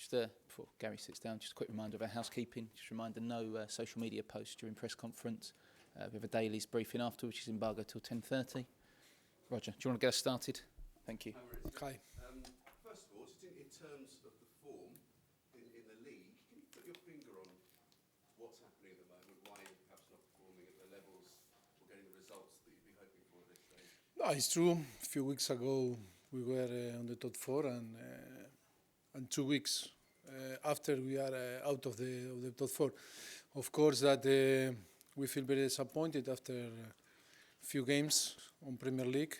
Just before Gary sits down, just a quick reminder of our housekeeping. Just a reminder, no social media posts during press conference. We have a dailies briefing after, which is embargo till 10:30. Roger, do you want to get us started? Thank you. Hi. First of all, just in terms of the form in the league, can you put your finger on what's happening at the moment, why you're perhaps not performing at the levels or getting the results that you'd be hoping for at this stage? No, it's true. A few weeks ago, we were on the top four, and 2 weeks after we are out of the top four. Of course, that we feel very disappointed after a few games on Premier League.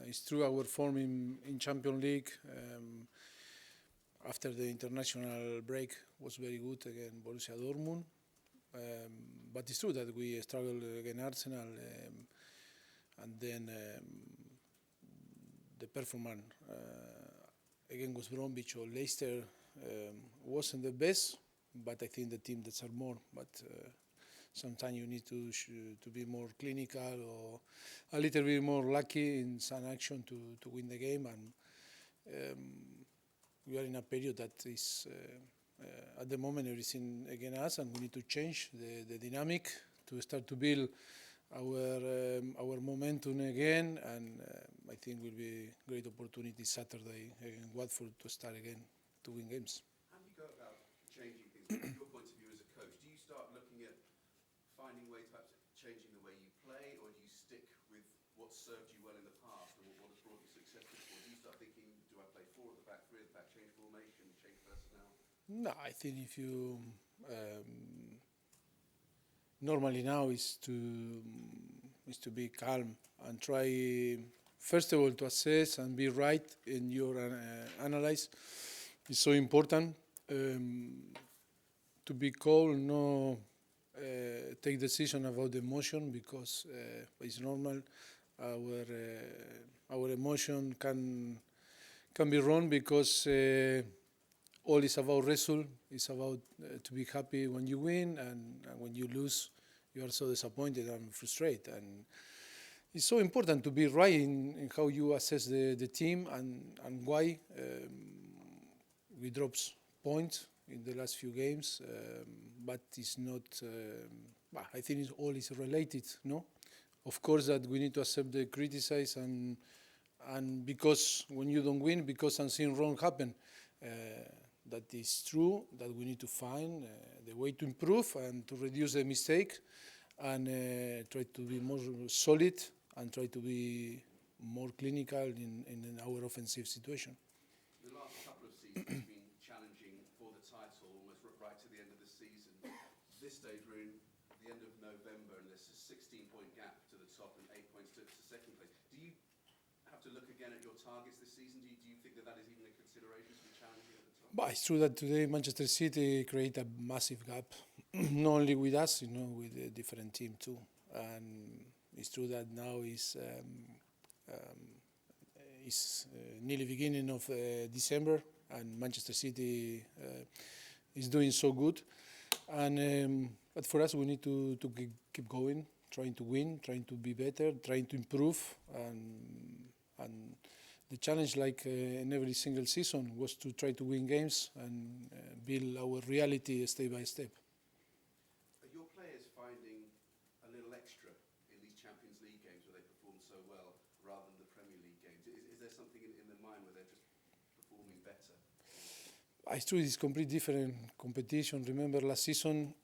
It's true our form in Champions League after the international break was very good against Borussia Dortmund. But it's true that we struggled against Arsenal, and then the performance against West Brom or Leicester wasn't the best, but I think the team deserves more. But sometimes you need to be more clinical or a little bit more lucky in some action to win the game. And we are in a period that is, at the moment, everything against us, and we need to change the dynamic to start to build our momentum again. And I think will be a great opportunity Saturday against Watford to start again to win games. How do you go about changing things from your point of view as a coach? Do you start looking at finding ways, perhaps changing the way you play, or do you stick with what served you well in the past and what has brought you success before? Do you start thinking, do I play 4 at the back, 3 at the back, change formation, change personnel? No, I think if you normally now is to be calm and try first of all to assess and be right in your analyze. It's so important to be calm, no take decision about the emotion, because it's normal. Our emotion can be wrong, because all is about result. It's about to be happy when you win, and when you lose, you are so disappointed and frustrated. And it's so important to be right in how you assess the team and why we dropped points in the last few games. But it's not. I think it's all is related. No, of course that we need to accept the criticism, and because when you don't win, because something wrong happened. That is true, that we need to find the way to improve and to reduce the mistake, and try to be more solid and try to be more clinical in our offensive situation. The last couple of seasons have been challenging for the title, almost right to the end of the season. This stage we're in the end of November, and there's a 16-point gap to the top and 8 points to second place. Do you have to look again at your targets this season? Do you think that is even a consideration to be challenging at the top? But it's true that today Manchester City create a massive gap, not only with us, with a different team too. And it's true that now is nearly beginning of December, and Manchester City is doing so good. And but for us, we need to keep going, trying to win, trying to be better, trying to improve, and the challenge, like in every single season, was to try to win games and build our reality step by step. Are your players finding a little extra in these Champions League games where they perform so well rather than the Premier League games? Is there something in their mind where they're just performing better? It's true, it's completely different competition. Remember last season,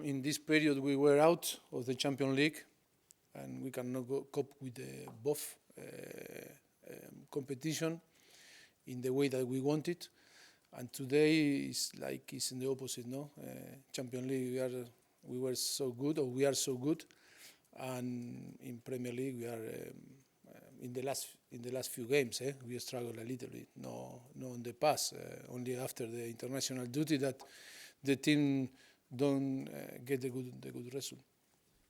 in this period we were out of the Champions League, and we cannot cope with both competition in the way that we want it. And today it's like it's in the opposite. No, Champions League we were so good, or we are so good, and in Premier League we are in the last few games. We struggled a little bit. No, in the past. Only after the international duty that the team don't get the good result.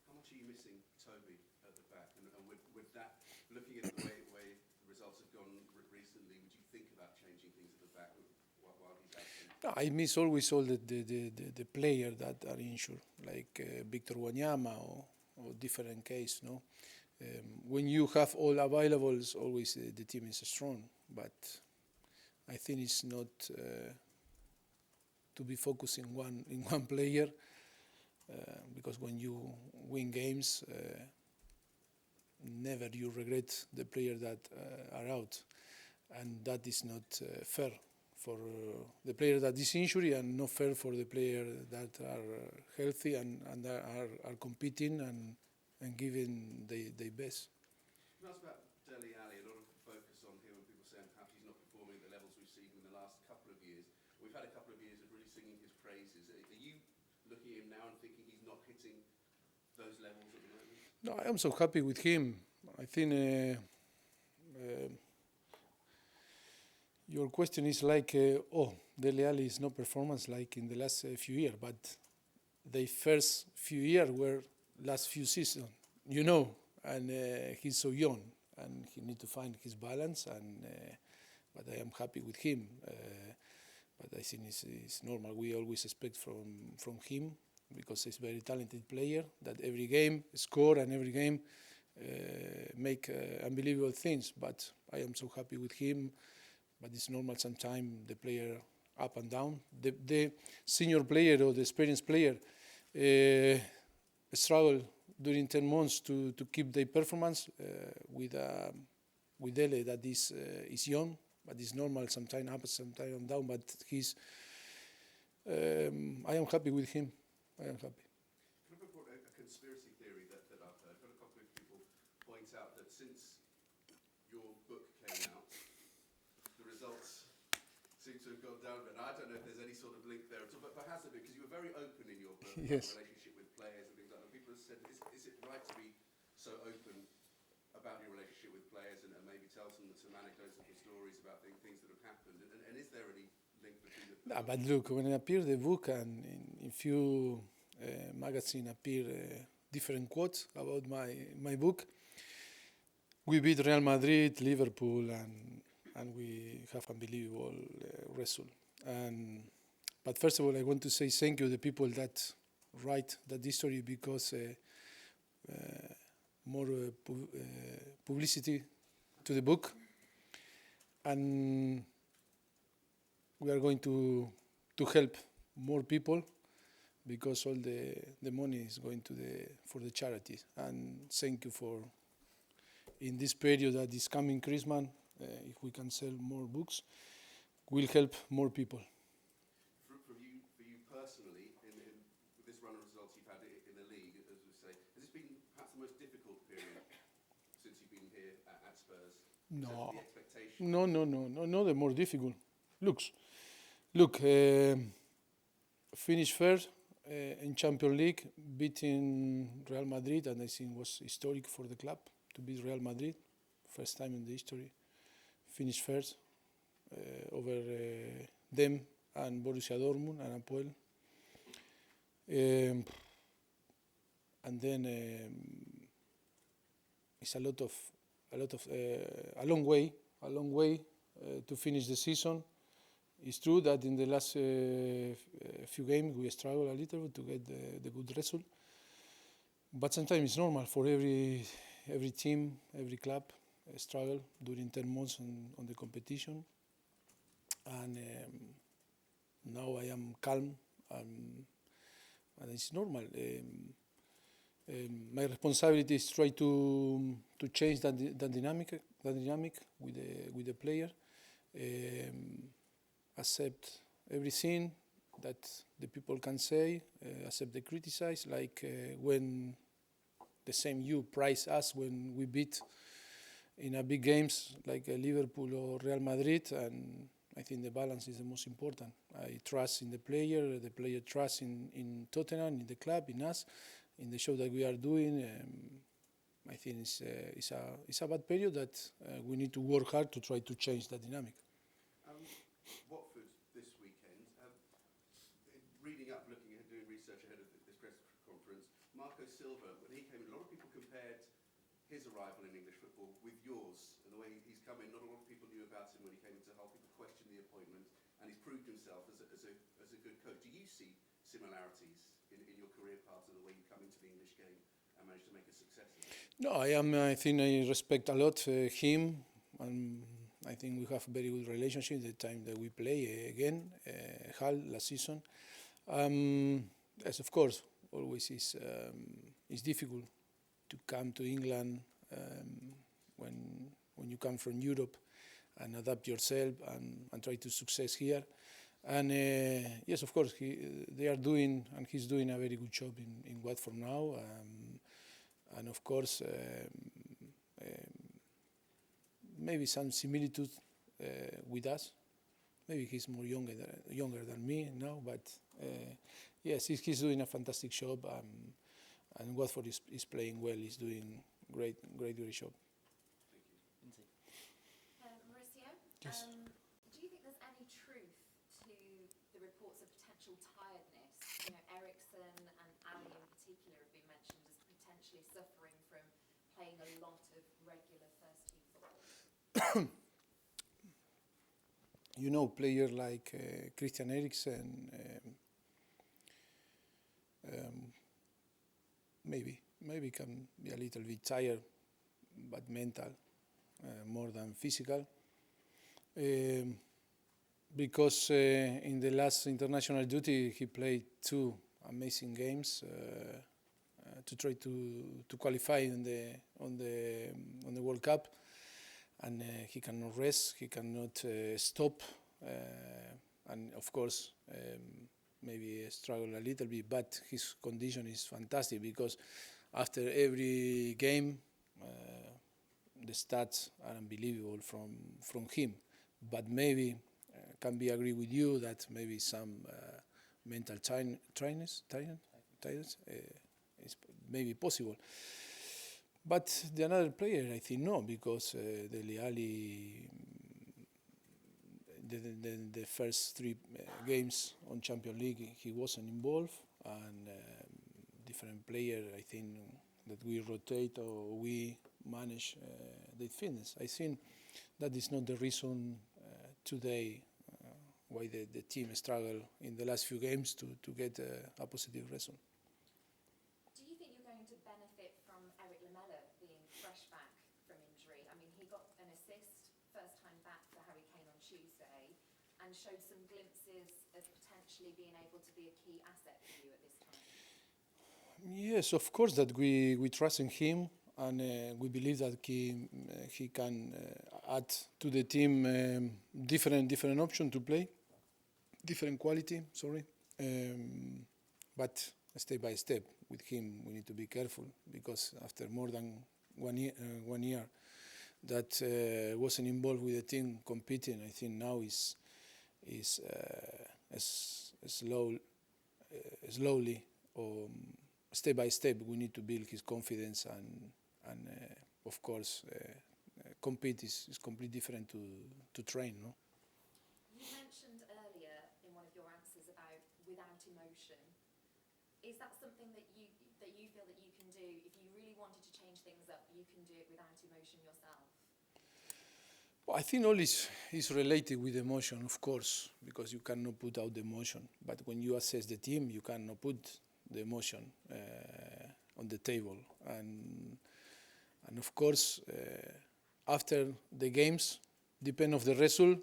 How much are you missing Toby at the back? And with that, looking at the way the results have gone recently, would you think about changing things at the back while he's absent? No, I miss always all the players that are injured, like Victor Wanyama or different case. No, when you have all available, always the team is strong. But I think it's not to be focused in one player, because when you win games, never you regret the players that are out, and that is not fair for the player that is injured, and not fair for the players that are healthy and are competing and giving their best. Can I ask about Dele Alli? A lot of focus on him and people saying perhaps he's not performing at the levels we've seen in the last couple of years. We've had a couple of years of really singing his praises. Are you looking at him now and thinking he's not hitting those levels at the moment? No, I am so happy with him. I think your question is like, Dele Alli is no performance like in the last few years, but the first few years were last few seasons, and he's so young, and he need to find his balance, but I am happy with him. But I think it's normal. We always expect from him, because he's a very talented player, that every game score and every game make unbelievable things. But I am so happy with him. But it's normal sometimes the player up and down. The senior player or the experienced player struggle during 10 months to keep their performance with Dele that is young, but it's normal, sometimes up, sometimes down, but I am happy with him. I am happy. Can I report a conspiracy theory that I've heard? I've had a couple of people point out that since your book came out, the results seem to have gone down a bit. Now, I don't know if there's any sort of link there at all, but perhaps a bit, because you were very open in your book Yes. about relationship with players and things like that. People have said, is it right to be so open about your relationship with players and maybe tell some anecdotes and stories about things that have happened? And is there any link between the... No, but look, when it appeared the book, and in few magazines appear different quotes about my book, we beat Real Madrid, Liverpool, and we have unbelievable result. But first of all, I want to say thank you to the people that write that history, because more publicity to the book, and we are going to help more people, because all the money is going for the charities. And thank you for, in this period that is coming Christmas, if we can sell more books, will help more people. For you personally, with this run of results you've had in the league, as we say, has this been perhaps the most difficult period since you've been here at Spurs? No. The expectation? No, the more difficult. Look, finish first in Champions League, beating Real Madrid, and I think it was historic for the club to beat Real Madrid, first time in the history. Finish first over them and Borussia Dortmund and Apoel. And then it's a long way to finish the season. It's true that in the last few games we struggle a little to get the good result, but sometimes it's normal for every team, every club struggle during 10 months on the competition. And now I am calm, and it's normal. My responsibility is try to change that dynamic with the player. Accept everything that the people can say, accept the criticize, like when the same you prize us when we beat in a big games like Liverpool or Real Madrid, and I think the balance is the most important. I trust in the player trusts in Tottenham, in the club, in us, in the show that we are doing. I think it's a bad period that we need to work hard to try to change that dynamic. Watford this weekend. Reading up, looking at doing research ahead of this press conference, Marco Silva, when he came in, a lot of people compared his arrival in English football with yours, and the way he's come in. Not a lot of people knew about him when he came into Hull. People questioned the appointment, and he's proved himself as a good coach. Do you see similarities in your career path and the way you come into the English game and manage to make a success of it? No, I think I respect a lot him, and I think we have a very good relationship the time that we play again, Hull last season. Yes, of course, always is difficult to come to England when you come from Europe and adapt yourself and try to success here. And yes, of course, they are doing, and he's doing a very good job in Watford now. And of course, maybe some similitude with us. Maybe he's more younger than me now, but yes, he's doing a fantastic job. And Watford is playing well. He's doing great job. Mauricio, Yes. do you think there's any truth to the reports of potential tiredness? You know, Eriksen and Ali in particular have been mentioned as potentially suffering from playing a lot of regular first-team football. You know, players like Christian Eriksen, maybe can be a little bit tired, but mental more than physical. Because in the last international duty he played 2 amazing games to try to qualify on the World Cup, and he cannot rest, he cannot stop, and of course maybe struggle a little bit, but his condition is fantastic because after every game the stats are unbelievable from him. But maybe can be agree with you that maybe some mental tiredness is maybe possible. But the another player, I think no, because Dele Alli, the first 3 games on Champions League, he wasn't involved, and different player, I think that we rotate or we manage their fitness. I think that is not the reason today why the team struggled in the last few games to get a positive result. Do you think you're going to benefit from Eric Lamela being fresh back from injury? I mean, he got an assist first time back for Harry Kane on Tuesday and showed some glimpses of potentially being able to be a key asset for you at this time. Yes, of course that we trust in him, and we believe that he can add to the team different option to play, different quality. But step by step with him we need to be careful, because after more than 1 year that wasn't involved with the team competing, I think now is slowly or step by step we need to build his confidence, and of course compete is completely different to train, no? You mentioned earlier in one of your answers about without emotion. Is that something that you feel that you can do? If you really wanted to change things up, you can do it without emotion yourself? Well, I think all is related with emotion, of course, because you cannot put out the emotion. But when you assess the team, you cannot put the emotion on the table. And of course, after the games, depend of the result,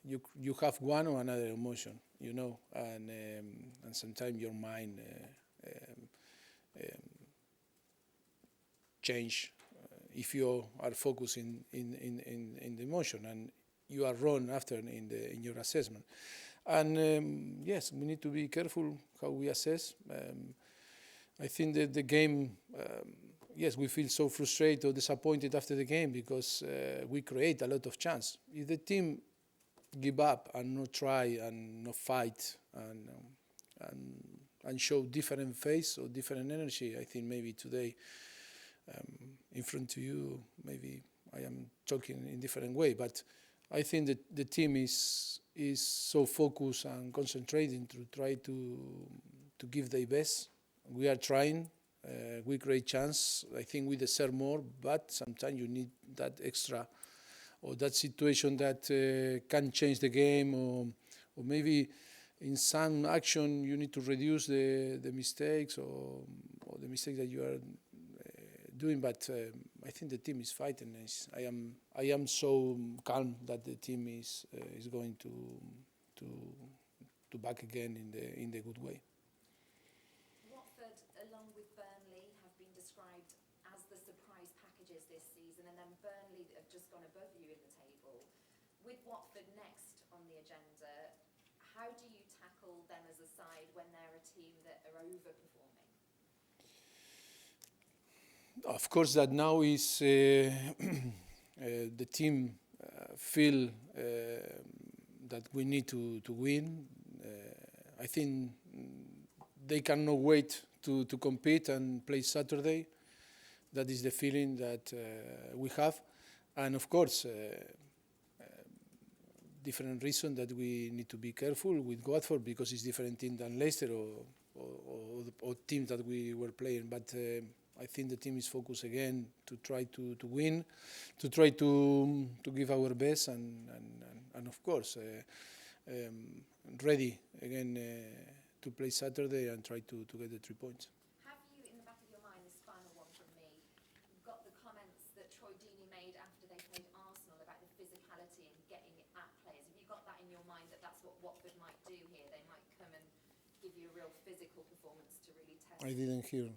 you have one or another emotion, you know, and sometimes your mind change if you are focusing in the emotion, and you are wrong after in your assessment. And yes, we need to be careful how we assess. I think that the game, yes, we feel so frustrated or disappointed after the game because we create a lot of chance. If the team give up and not try and not fight and show different face or different energy, I think maybe today in front of you, maybe I am talking in different way, but I think that the team is so focused and concentrating to try to give their best. We are trying. We create chance. I think we deserve more, but sometimes you need that extra or that situation that can change the game, or maybe in some action you need to reduce the mistakes or the mistakes that you are doing. But I think the team is fighting. I am so calm that the team is going to back again in the good way. Watford, along with Burnley, have been described as the surprise packages this season, and then Burnley have just gone above you in the table. With Watford next on the agenda, how do you tackle them as a side when they're a team that are overperforming? Of course, that now is the team feel that we need to win. I think they cannot wait to compete and play Saturday. That is the feeling that we have. And of course, different reason that we need to be careful with Watford because it's different team than Leicester or teams that we were playing. But I think the team is focused again to try to win, to try to give our best, and of course ready again to play Saturday and try to get the 3 points. Have you, in the back of your mind, this final one from me, got the comments that Troy Deeney made after they played Arsenal about the physicality and getting it at players? Have you got that in your mind that that's what Watford might do here? They might come and give you a real physical performance to really test. I didn't hear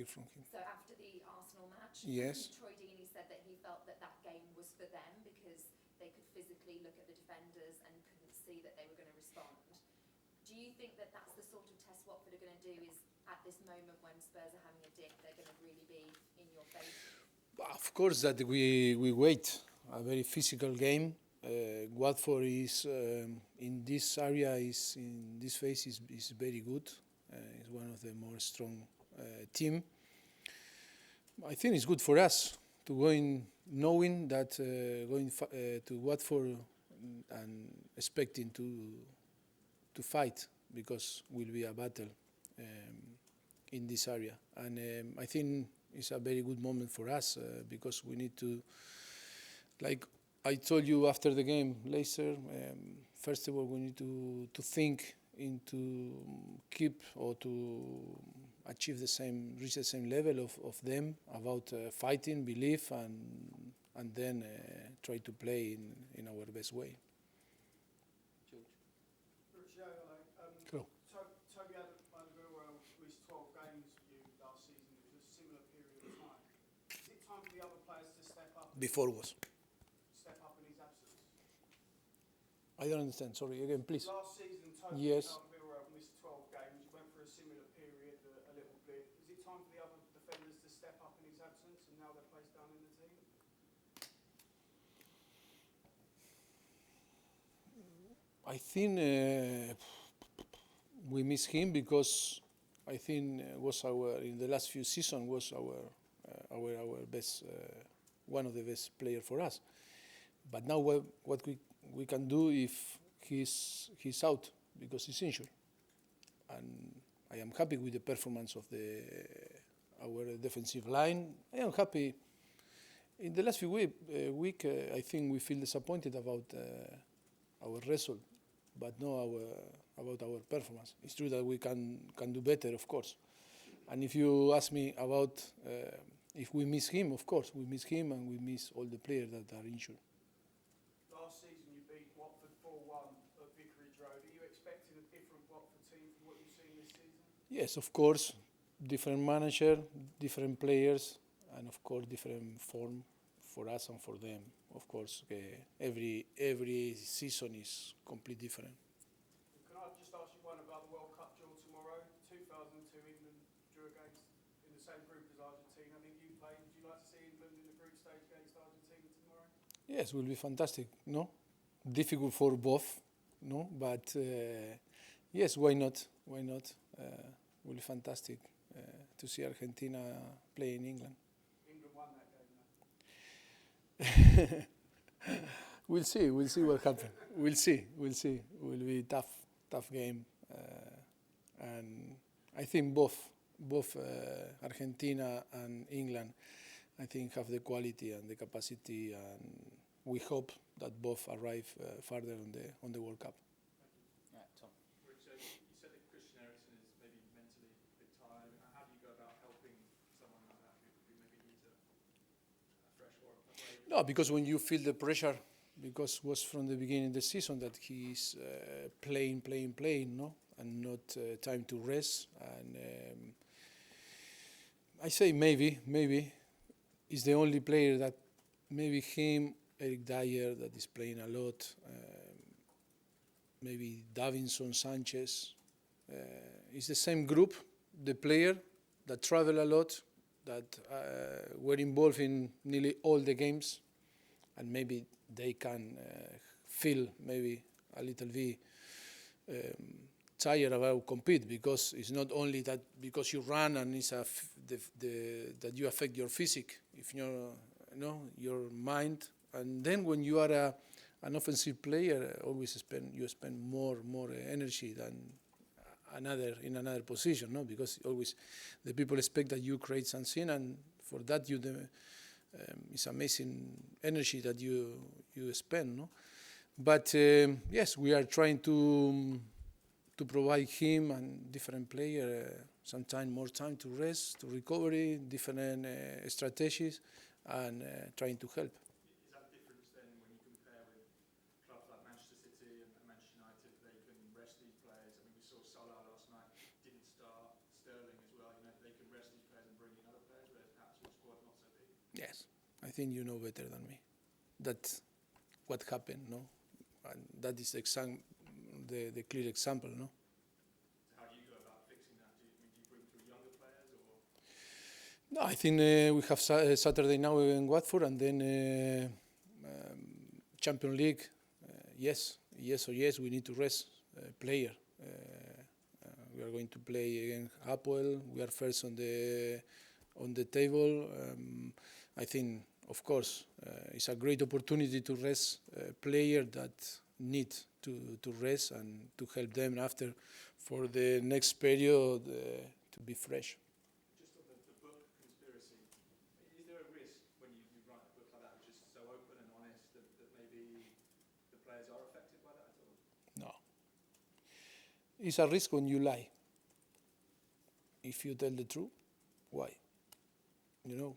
from him. So after the Arsenal match, Yes. Troy Deeney said that he felt that that game was for them because they could physically look at the defenders and couldn't see that they were going to respond. Do you think that that's the sort of test Watford are going to do, is at this moment when Spurs are having a dip, they're going to really be in your face? Of course that we wait a very physical game. Watford is in this area, in this phase is very good. It's one of the more strong team. I think it's good for us to go in knowing that going to Watford and expecting to fight because will be a battle in this area. And I think it's a very good moment for us because we need to, like I told you after the game, Leicester, first of all we need to think into keep or to achieve reach the same level of them about fighting, belief, and then try to play in our best way. Cool. Toby Alderweireld missed 12 games for you last season. It was a similar period of time. Is it time for the other players to step up? Before was. Step up in his absence? I don't understand. Sorry, again, please. Last season, Toby Yes. Alderweireld missed 12 games. You went through a similar period a little bit. Is it time for the other defenders to step up in his absence and now they're placed down in the team? I think we miss him because I think was in the last few seasons was our best one of the best players for us. But now what we can do if he's out because he's injured, and I am happy with the performance of our defensive line. I am happy. In the last few week, I think we feel disappointed about our result, but not about our performance. It's true that we can do better, of course. And if you ask me about if we miss him, of course we miss him, and we miss all the players that are injured. Last season you beat Watford 4-1 at Vicarage Road. Are you expecting a different Watford team from what you've seen this season? Yes, of course. Different manager, different players, and of course different form for us and for them. Of course, every season is completely different. Can I just ask you one about the World Cup draw tomorrow? 2002 England drew against in the same group as Argentina. I think you played. Would you like to see England in the group stage against Argentina tomorrow? Yes, will be fantastic. No, difficult for both. No, but yes, why not? Why not? Will be fantastic to see Argentina play in England. England won that game, though. We'll see what happens. We'll see. Will be tough game, and I think both Argentina and England, I think, have the quality and the capacity, and we hope that both arrive further on the World Cup. Right, Tom. Mauricio, you said that Christian Eriksen is maybe mentally a bit tired. How do you go about helping someone like that who maybe No, because when you feel the pressure, because it was from the beginning of the season that he's playing, no, and not time to rest. And I say maybe is the only player that maybe him, Eric Dyer, that is playing a lot. Maybe Davinson Sanchez. It's the same group, the player that travel a lot, that were involved in nearly all the games, and maybe they can feel maybe a little bit tired about compete, because it's not only that because you run and it's that you affect your physique, if your mind, and then when you are an offensive player, always spend more energy than in another position, no? Because always the people expect that you create something, and for that it's amazing energy that you spend, no? But yes, we are trying to provide him and different player sometimes more time to rest, to recovery, different strategies, and trying to help. Is that difference then when you compare with clubs like Manchester City and Manchester United? They can rest these players. I mean, we saw Salah last night didn't start, Sterling as well. You know, they can rest these players and bring in other players, whereas perhaps your squad not so big. Yes, I think you know better than me. That's what happened, no? And that is the clear example, no? So how do you go about fixing that? Do you bring through younger players, or? No, I think we have Saturday now in Watford, and then Champions League. Yes, we need to rest player. We are going to play against Hapoel. We are first on the table. I think, of course, it's a great opportunity to rest player that need to rest and to help them after for the next period to be fresh. Just on the book conspiracy, is there a risk when you write a book like that, which is so open and honest, that maybe the players are affected by that at all? No. It's a risk when you lie. If you tell the truth, why? You know.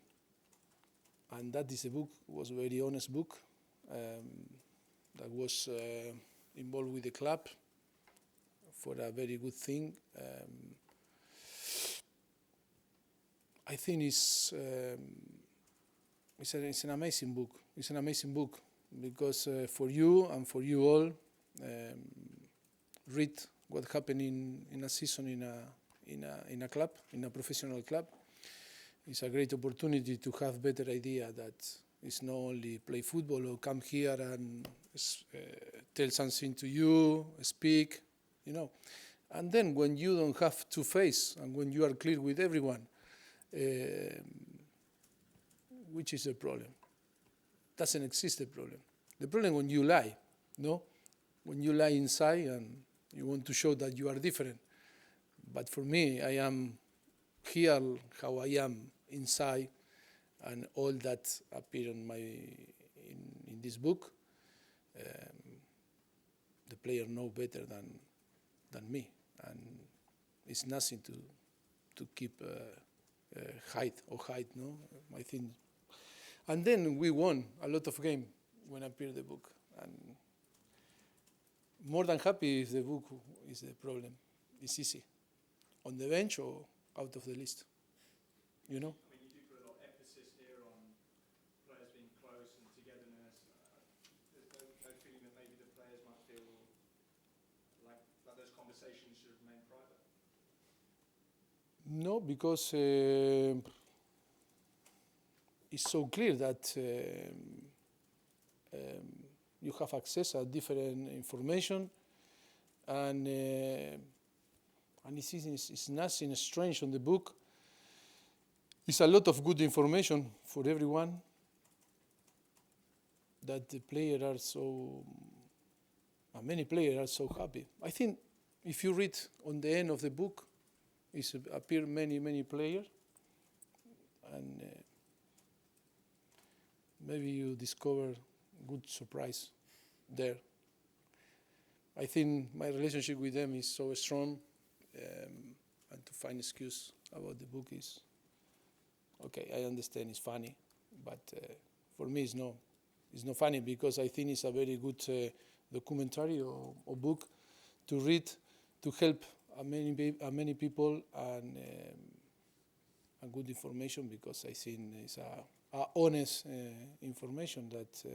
And that is a book, was a very honest book, that was involved with the club for a very good thing. I think it's an amazing book. It's an amazing book because for you and for you all, read what happened in a season in a club, in a professional club. It's a great opportunity to have better idea that it's not only play football or come here and tell something to you, speak, you know. And then when you don't have to face and when you are clear with everyone, which is the problem? Doesn't exist the problem. The problem when you lie, no? When you lie inside and you want to show that you are different. But for me, I am here how I am inside, and all that appear in this book. The player know better than me, and it's nothing to keep hide, no? I think. And then we won a lot of games when appeared the book, and more than happy if the book is the problem. It's easy, on the bench or out of the list, you know. I mean, you do put a lot of emphasis here on players being close and togetherness. There's no feeling that maybe the players might feel like those conversations should remain private? No, because it's so clear that you have access to different information, and it's nothing strange on the book. It's a lot of good information for everyone that the players are so, many players are so happy. I think if you read on the end of the book, it appear many players, and maybe you discover good surprise there. I think my relationship with them is so strong, and to find excuse about the book is okay. I understand it's funny, but for me it's not funny, because I think it's a very good documentary or book to read, to help many people, and good information, because I think it's a honest information that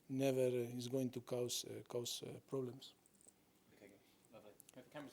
never is going to cause problems. Okay, lovely. The cameras